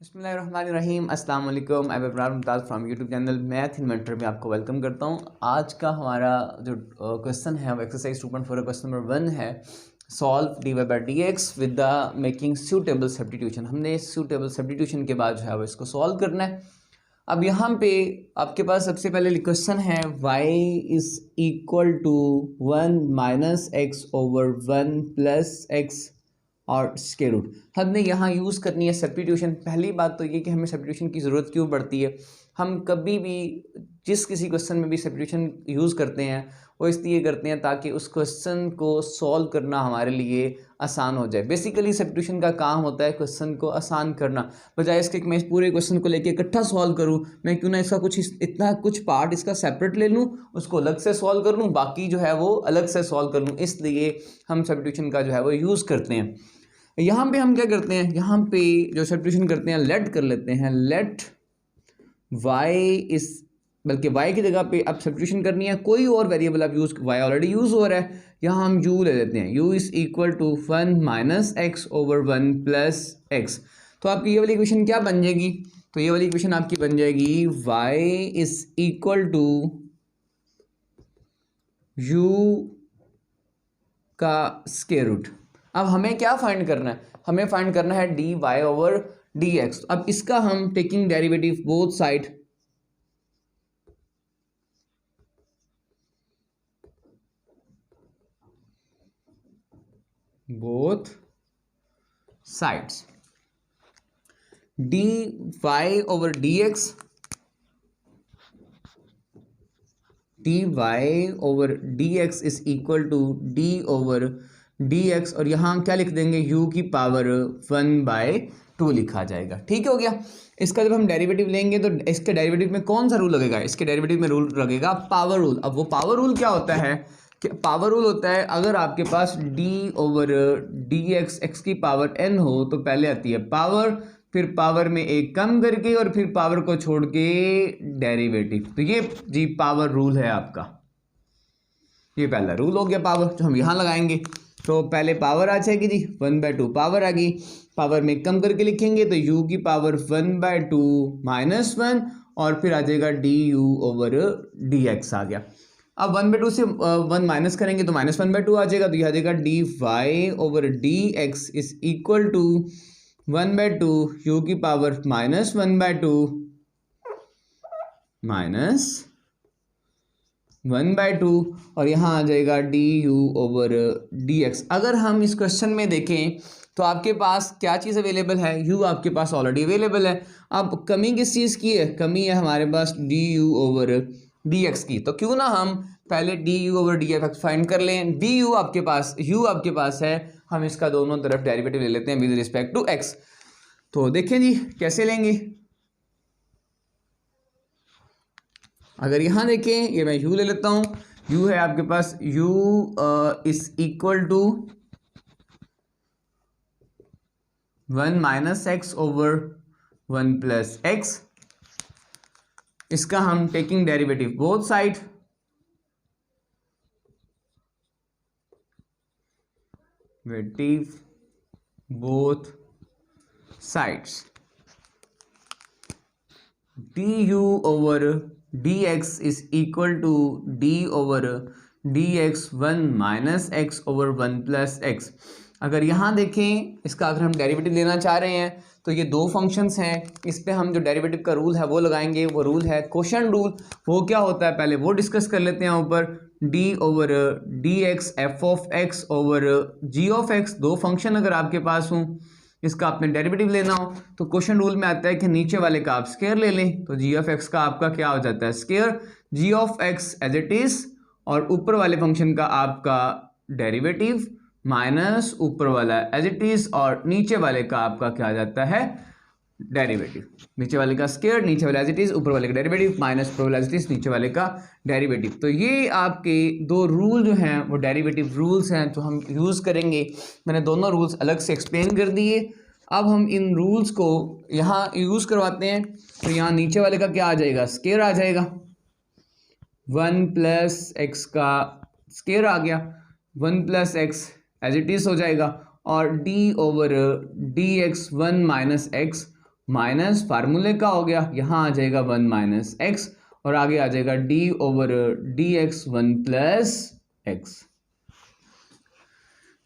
बिस्मिल्लाहिर्रहमानिर्रहीम अस्सलाम वालेकुम। मैं Ibrar Mumtaz from YouTube channel math inventor में आपको वेलकम करता हूँ। आज का हमारा जो क्वेश्चन है वो एक्सरसाइज 2.4 क्वेश्चन नंबर 1 है। Solve d y by d x with the making suitable substitution. हमने सूटेबल सब्स्टिट्यूशन के बाद जो है वो इसको सॉल्व करना है। अब यहाँ पे आपके पास सबसे पहले क्वेश्चन है y is equal to 1 minus x over 1 plus x और स्क्वायर रूट। हमने यहाँ यूज़ करनी है सब्स्टिट्यूशन। पहली बात तो ये कि हमें सब्स्टिट्यूशन की ज़रूरत क्यों पड़ती है। हम कभी भी जिस किसी क्वेश्चन में भी सब्स्टिट्यूशन यूज़ करते हैं वो इसलिए करते हैं ताकि उस क्वेश्चन को सॉल्व करना हमारे लिए आसान हो जाए। बेसिकली सब्स्टिट्यूशन का काम होता है क्वेश्चन को आसान करना, बजाय इसके कि मैं इस पूरे क्वेश्चन को लेके इकट्ठा सॉल्व करूँ। मैं क्यों ना इसका इतना कुछ पार्ट इसका सेपरेट ले लूँ, उसको अलग से सॉल्व कर लूँ, बाकी जो है वो अलग से सॉल्व कर लूँ। इसलिए हम सब्स्टिट्यूशन का जो है वो यूज़ करते हैं। यहाँ पे हम क्या करते हैं, यहाँ पे जो सब्स्टिट्यूशन करते हैं लेट कर लेते हैं, लेट वाई इस, बल्कि वाई की जगह पे अब सब्स्टिट्यूशन करनी है, कोई और वेरिएबल आप यूज़, वाई ऑलरेडी यूज़ हो रहा है, यहाँ हम यू ले लेते हैं। U is equal to 1 minus x over 1 plus x. तो आपकी ये वाली इक्वेशन क्या बन जाएगी, तो ये वाली इक्वेशन आपकी बन जाएगी y is equal to u का स्क्वायर रूट। अब हमें क्या फाइंड करना है, हमें फाइंड करना है d y over d x. अब इसका हम taking derivative both side, both sides, d y over d x, d y over d x is equal to d over d x, और यहाँ क्या लिख देंगे, u की पावर 1/2 लिखा जाएगा। ठीक हो गया। इसका जब हम डेरिवेटिव लेंगे तो इसके डेरिवेटिव में कौन सा रूल लगेगा, इसके डेरिवेटिव में रूल लगेगा पावर रूल। अब वो पावर रूल क्या होता है कि पावर रूल होता है अगर आपके पास d over d x, x की पावर n हो तो पहले आती है पावर, फिर पावर में एक कम करके और फिर पावर को छोड़ के डेरिवेटिव। तो ये जी पावर रूल है आपका, ये पहला रूल हो गया पावर, जो हम यहाँ लगाएंगे। तो पहले पावर आ जाएगी जी 1/2 पावर आ गई, पावर में कम करके लिखेंगे तो u की पावर 1/2 माइनस 1, और फिर आ जाएगा d u over d x आ गया। अब 1/2 से 1 माइनस करेंगे तो माइनस 1/2 आ जाएगा, तो यह आ जाएगा d y over d x is equal to 1/2 u की पावर माइनस 1/2 माइनस 1/2, और यहाँ आ जाएगा d u over d x. अगर हम इस क्वेश्चन में देखें तो आपके पास क्या चीज़ अवेलेबल है, u आपके पास ऑलरेडी अवेलेबल है। अब कमी किस चीज़ की है, कमी है हमारे पास d u over d x की। तो क्यों ना हम पहले d u over d x find कर लें। डी यू आपके पास, u आपके पास है, हम इसका दोनों तरफ डेरिवेटिव ले लेते हैं विद रिस्पेक्ट टू x। तो देखें जी कैसे लेंगे। अगर यहाँ देखें, ये मैं u ले लेता हूँ, u है आपके पास, u is equal to 1 minus x over 1 plus x. इसका हम taking derivative both side, derivative both sides, d u over d x is equal to d over d x 1 minus x over 1 plus x. अगर यहाँ देखें, इसका अगर हम derivative लेना चाह रहे हैं तो ये दो फंक्शंस हैं, इस पे हम जो डेरिवेटिव का रूल है वो लगाएंगे। वो रूल है क्वोशंट रूल। वो क्या होता है पहले वो डिस्कस कर लेते हैं ऊपर। D over d x f of x over g of x, दो फंक्शन अगर आपके पास हों, इसका आपने डेरिवेटिव लेना हो तो क्वोशंट रूल में आता है कि नीचे वाले का आप स्क्वायर ले लें, तो जी ऑफ एक्स का आपका क्या हो जाता है square, g of x as it is, और ऊपर वाले फंक्शन का आपका डेरिवेटिव माइनस ऊपर वाला एज इट इज, और नीचे वाले का आपका क्या आ जाता है डेरिवेटिव। नीचे वाले का स्क्वायर, नीचे वाला एज इट इज, ऊपर वाले का डेरिवेटिव माइनस ऊपर वाला एज इट इज, नीचे वाले का डेरिवेटिव। तो ये आपके दो रूल जो हैं वो डेरिवेटिव रूल्स हैं जो हम यूज़ करेंगे। मैंने दोनों रूल्स अलग से एक्सप्लेन कर दिए। अब हम इन रूल्स को यहाँ यूज़ करवाते हैं। तो यहाँ नीचे वाले का क्या आ जाएगा, स्क्वायर आ जाएगा, 1 प्लस एक्स का स्क्वायर आ गया, 1 plus x as it is हो जाएगा, और d over d x 1 minus x minus फार्मूले का हो गया, यहाँ आ जाएगा 1 माइनस एक्स और आगे आ जाएगा D over d x 1 plus x.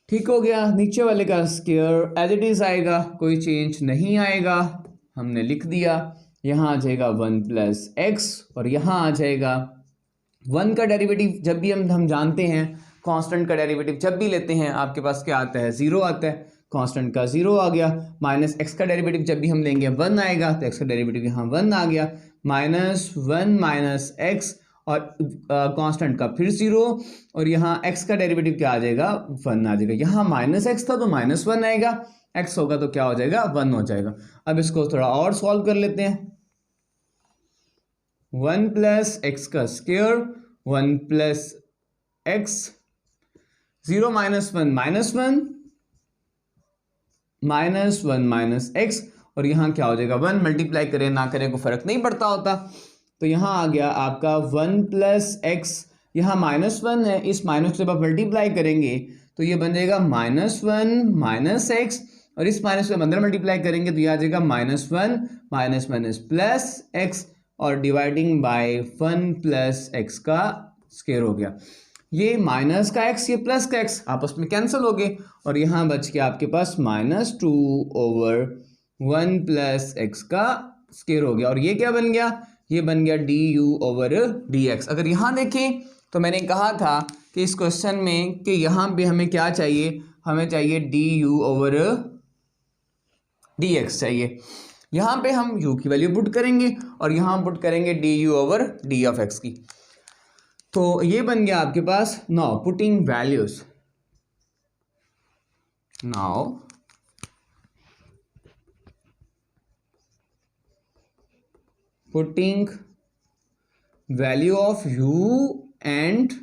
ठीक हो गया। नीचे वाले का स्क्वायर एज इट इज आएगा, कोई चेंज नहीं आएगा, हमने लिख दिया। यहाँ आ जाएगा 1 प्लस एक्स और यहाँ आ जाएगा 1 का डेरिवेटिव जब भी हम जानते हैं कांस्टेंट का डेरिवेटिव जब भी लेते हैं आपके पास क्या आता है, 0 आता है। कांस्टेंट का 0 आ गया। माइनस एक्स का डेरिवेटिव जब भी हम लेंगे 1 आएगा, तो एक्स का डेरिवेटिव यहाँ 1 आ गया। माइनस 1 माइनस एक्स और कांस्टेंट का फिर 0 और यहाँ x का डेरिवेटिव क्या आ जाएगा, 1 आ जाएगा। यहाँ माइनस एक्स था तो माइनस 1 आएगा, x होगा तो क्या हो जाएगा, 1 हो जाएगा। अब इसको थोड़ा और सॉल्व कर लेते हैं। 1 प्लस एक्स का square 1 plus x, 0 minus 1 minus 1 minus 1 minus x और यहाँ क्या हो जाएगा 1, मल्टीप्लाई करें ना करें को फर्क नहीं पड़ता होता। तो यहाँ आ गया आपका 1 प्लस एक्स, यहाँ माइनस 1 है, इस माइनस से आप मल्टीप्लाई करेंगे तो ये बन जाएगा माइनस 1 माइनस एक्स और इस माइनस से अंदर मल्टीप्लाई करेंगे तो ये आ जाएगा minus 1 minus minus plus x और डिवाइडिंग बाय 1 प्लस एक्स का स्क्वायर हो गया। ये माइनस का एक्स ये प्लस का एक्स आपस में कैंसिल हो गए और यहाँ बच गया आपके पास -2 ओवर 1 प्लस एक्स का स्क्वायर हो गया। और ये क्या बन गया, ये बन गया D u over d x. अगर यहाँ देखें तो मैंने कहा था कि इस क्वेश्चन में कि यहाँ पे हमें क्या चाहिए, हमें चाहिए D u over d x चाहिए। यहाँ पे हम u की वैल्यू पुट करेंगे और यहाँ पुट करेंगे d u over d of x की। तो ये बन गया आपके पास। Now putting values, now putting value of u and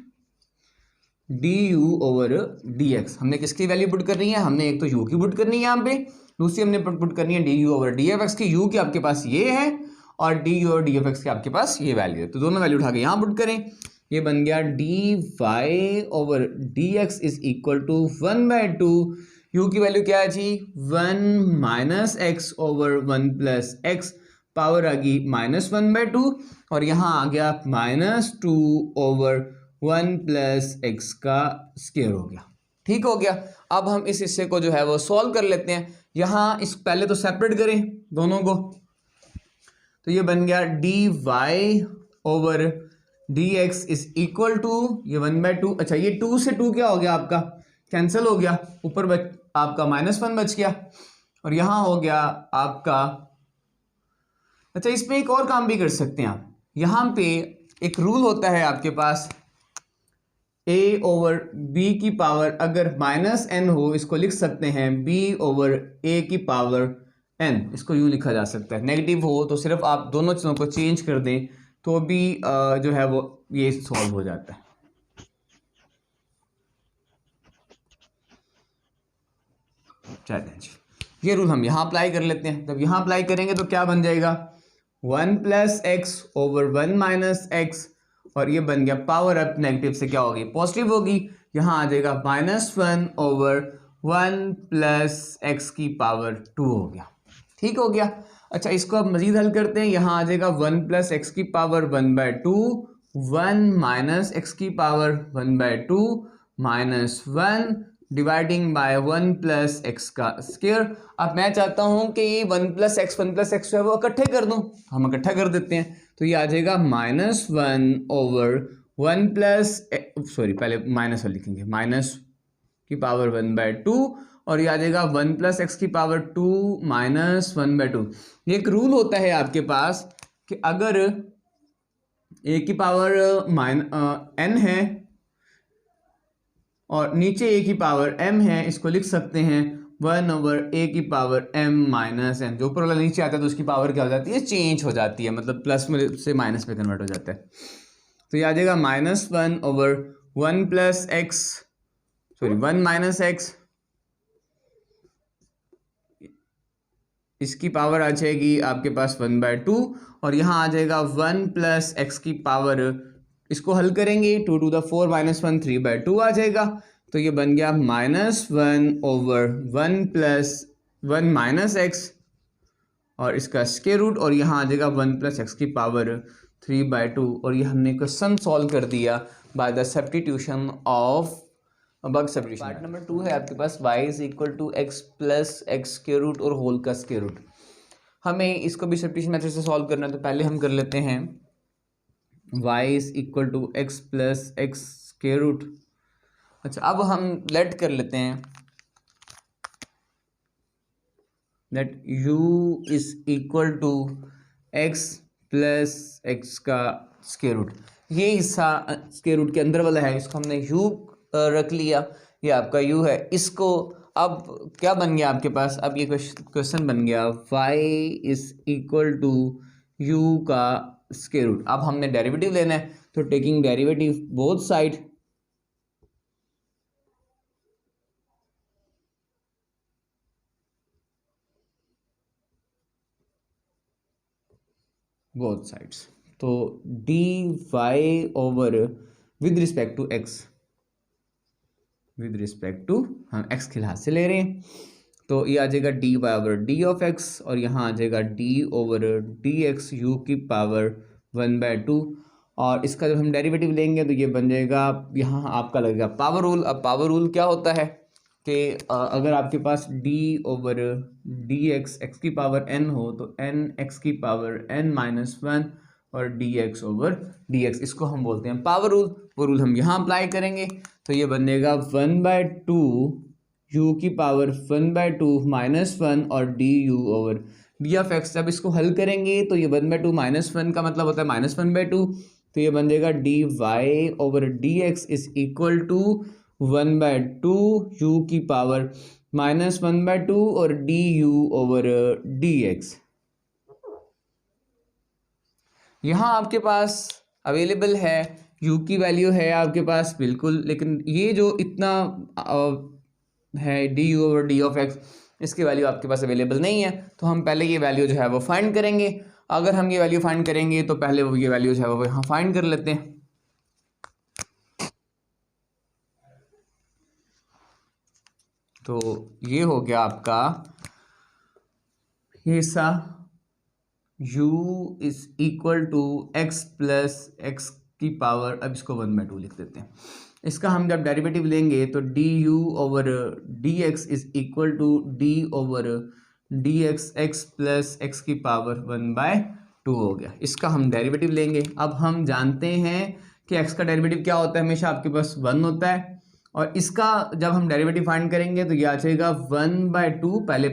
d u over d x. हमने किसकी वैल्यू पुट करनी है, हमने एक तो u की पुट करनी है यहाँ पे, दूसरी हमने पुट करनी है D u over D F x की। u की आपके पास ये है और डी यू और डी एफ एक्स की आपके पास ये वैल्यू है, तो दोनों वैल्यू उठा के यहाँ पुट करें। ये बन गया d y over d x is equal to 1/2। U की वैल्यू क्या है जी, 1 minus x over 1 plus x, power आ गई -1/2 और यहाँ आ गया -2 ओवर 1 प्लस एक्स का स्क्वायर हो गया। ठीक हो गया। अब हम इस हिस्से को जो है वो सॉल्व कर लेते हैं। यहाँ इस पहले तो सेपरेट करें दोनों को, तो ये बन गया d y over d x is equal to ये 1/2। अच्छा ये 2 से 2 क्या हो गया आपका, कैंसिल हो गया, ऊपर आपका -1 बच गया और यहाँ हो गया आपका। अच्छा इसमें एक और काम भी कर सकते हैं आप, यहाँ पे एक रूल होता है आपके पास a ओवर b की पावर अगर -n हो, इसको लिख सकते हैं b ओवर a की पावर n। इसको यूँ लिखा जा सकता है। नेगेटिव हो तो सिर्फ आप दोनों चीज़ों को चेंज कर दें तो भी जो है वो ये सॉल्व हो जाता है। चलें जी, ये रूल हम यहाँ अप्लाई कर लेते हैं। जब यहाँ अप्लाई करेंगे तो क्या बन जाएगा, 1 plus x over 1 minus x और ये बन गया पावर अप नेगेटिव से क्या होगी, पॉजिटिव होगी। यहाँ आ जाएगा -1 ओवर 1 प्लस एक्स की पावर 2 हो गया। ठीक हो गया। अच्छा इसको अब मजीद हल करते हैं। यहाँ आ जाएगा 1 प्लस एक्स की पावर 1/2, 1 माइनस एक्स की power 1/2 -1 dividing by 1 plus x का स्क्वायर। अब मैं चाहता हूँ कि ये 1 प्लस एक्स है वो इकट्ठे कर दूँ, हम इकट्ठा कर देते हैं। तो ये आ जाएगा -1 ओवर 1 प्लस सॉरी पहले माइनस वाला लिखेंगे, माइनस की पावर 1/2 और ये आ जाएगा 1 प्लस एक्स की पावर 2 -1/2। ये एक रूल होता है आपके पास कि अगर a की पावर n है और नीचे a की पावर m है, इसको लिख सकते हैं 1 ओवर a की पावर m माइनस n। जो ऊपर वाला नीचे आता है तो उसकी पावर क्या हो जाती है, चेंज हो जाती है, मतलब प्लस में से माइनस में कन्वर्ट हो जाता है। तो ये आ जाएगा -1 over 1 plus x sorry 1 minus x, इसकी पावर आ जाएगी आपके पास 1/2 और यहाँ आ जाएगा 1 प्लस एक्स की पावर, इसको हल करेंगे 2 to the 4 -1 3/2 आ जाएगा। तो ये बन गया -1 ओवर 1 प्लस 1 माइनस एक्स और इसका स्क्वायर रूट, और यहाँ आ जाएगा 1 + x की पावर 3/2। और ये हमने क्वेश्चन सॉल्व कर दिया by the substitution of bug substitution. Part number 2 है आपके पास y = x + x square root और होल का स्क्वायर रूट। हमें इसको भी सब्स्टिट्यूशन मेथड से सॉल्व करना है, तो पहले हम कर लेते हैं y = x + x square root. अच्छा, अब हम लेट कर लेते हैं that u = x + x का स्क्वायर रूट। ये हिस्सा स्क्वायर रूट के अंदर वाला है, इसको हमने u रख लिया, ये आपका u है। इसको अब क्या बन गया आपके पास, अब ये क्वेश्चन बन गया y = u का स्क्वायर रूट। अब हमने डेरिवेटिव लेना है, तो taking derivative both side, both sides, तो dy over with respect to x, with respect to हम x के लिहाज से ले रहे हैं, तो ये आ जाएगा dy over d of x, और यहाँ आ जाएगा d ओवर dx u की पावर 1/2। और इसका जब हम डेरिवेटिव लेंगे तो ये बन जाएगा, यहाँ आपका लगेगा पावर रूल। अब पावर रूल क्या होता है कि अगर आपके पास d ओवर dx x की पावर n हो तो n x की पावर n-1 और dx ओवर dx, इसको हम बोलते हैं पावर रूल। वो रूल हम यहाँ अप्लाई करेंगे, तो ये बनेगा 1/2 u की पावर 1/2 -1 और du over d of x। जब इसको हल करेंगे तो ये 1/2 -1 का मतलब होता है -1/2, तो ये बन जाएगा dy ओवर dx = 1/2 u की पावर -1/2 और du ओवर dx। यहाँ आपके पास अवेलेबल है u की वैल्यू है आपके पास बिल्कुल, लेकिन ये जो इतना है du over d of x, इसकी वैल्यू आपके पास अवेलेबल नहीं है। तो हम पहले ये वैल्यू जो है वो फाइंड करेंगे। अगर हम ये वैल्यू फाइंड करेंगे तो पहले वो ये वैल्यू जो है वो यहाँ फाइंड कर लेते हैं। तो ये हो गया आपका ये हिस्सा u = x + x की पावर, अब इसको 1/2 लिख देते हैं। इसका हम जब डेरिवेटिव लेंगे तो du over dx = d over dx x + x की पावर 1/2 हो गया। इसका हम डेरिवेटिव लेंगे। अब हम जानते हैं कि x का डेरिवेटिव क्या होता है, हमेशा आपके पास 1 होता है, और इसका जब हम डेरिवेटिव फाइंड करेंगे तो ये आ जाएगा 1/2, पहले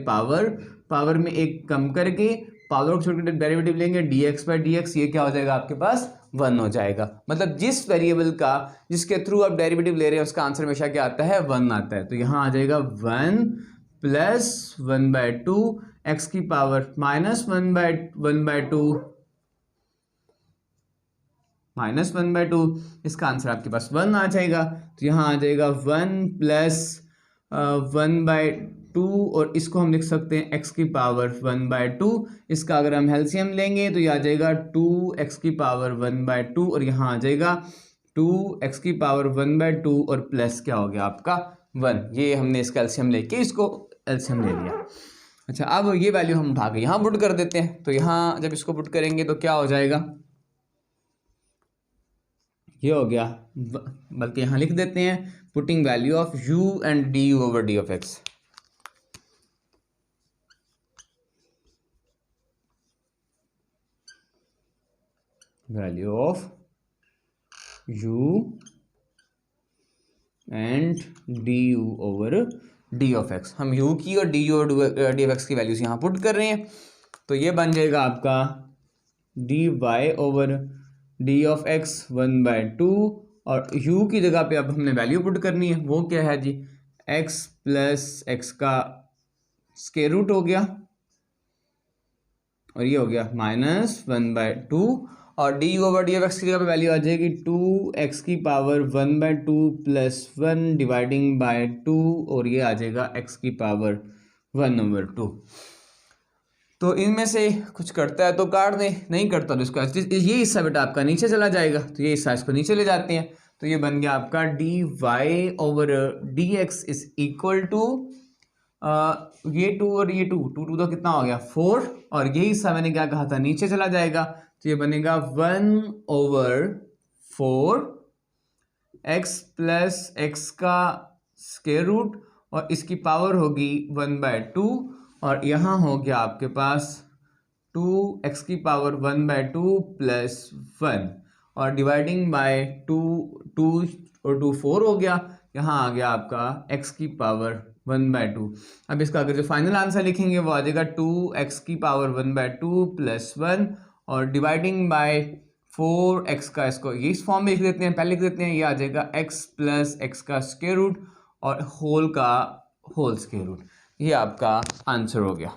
पावर में एक कम करके पावर को छोड़ के डेरिवेटिव लेंगे dx/dx, ये क्या हो जाएगा आपके पास 1 हो जाएगा। मतलब जिस वेरिएबल का जिसके थ्रू आप डेरिवेटिव ले रहे हैं उसका आंसर हमेशा क्या आता है 1 आता है। तो यहाँ आ जाएगा 1 + 1/2 x की पावर -1/2 इसका आंसर आपके पास 1 आ जाएगा। तो यहाँ आ जाएगा 1 + 1/2 और इसको हम लिख सकते हैं x की पावर 1/2। इसका अगर हम एलसीएम लेंगे तो ये आ जाएगा 2x की पावर 1/2 और यहाँ आ जाएगा 2x की पावर 1/2 और प्लस क्या हो गया आपका 1। ये हमने इसका एलसीएम लेके इसको एलसीएम ले लिया। अच्छा, अब ये वैल्यू हम उठा के यहाँ पुट कर देते हैं। तो यहाँ जब इसको पुट करेंगे तो क्या हो जाएगा, ये हो गया, बल्कि यहाँ लिख देते हैं putting value of u and du over d of x। Value of u and du over d of x। हम u की और du और d ऑफ x की वैल्यूज यहाँ पुट कर रहे हैं, तो ये बन जाएगा आपका dy over d of x 1/2 और u की जगह पे अब हमने वैल्यू पुट करनी है। वो क्या है जी, x + x का स्क्वायर रूट हो गया और ये हो गया -1/2 और du over d of x की जगह पे वैल्यू आ जाएगी 2x की पावर 1/2 + 1 डिवाइडिंग बाय 2 और ये आ जाएगा x की पावर 1/2। तो इनमें से कुछ करता है तो काट दें, नहीं करता तो इसका ये हिस्सा बेटा आपका नीचे चला जाएगा, तो ये हिस्सा इसको नीचे ले जाते हैं। तो ये बन गया आपका dy ओवर dx = ये 2 और ये 2 2 2 तो कितना हो गया 4, और यही हिस्सा मैंने क्या कहा था नीचे चला जाएगा, तो ये बनेगा 1/4 x प्लस एक्स का स्क्वायर रूट, और इसकी पावर होगी 1/2, और यहाँ हो गया आपके पास 2x की पावर 1/2 प्लस 1, और डिवाइडिंग बाय 2 2 और 2 4 हो गया, यहाँ आ गया आपका x की पावर 1/2। अब इसका अगर जो फाइनल आंसर लिखेंगे वो आ जाएगा 2x की पावर 1/2 प्लस 1, और डिवाइडिंग बाय 4x का, इसको ये इस फॉर्म में लिख देते हैं, पहले लिख देते हैं, ये आ जाएगा x प्लस एक्स का स्क्वायर रूट और होल का होल स्क्वायर रूट। ये आपका आंसर हो गया।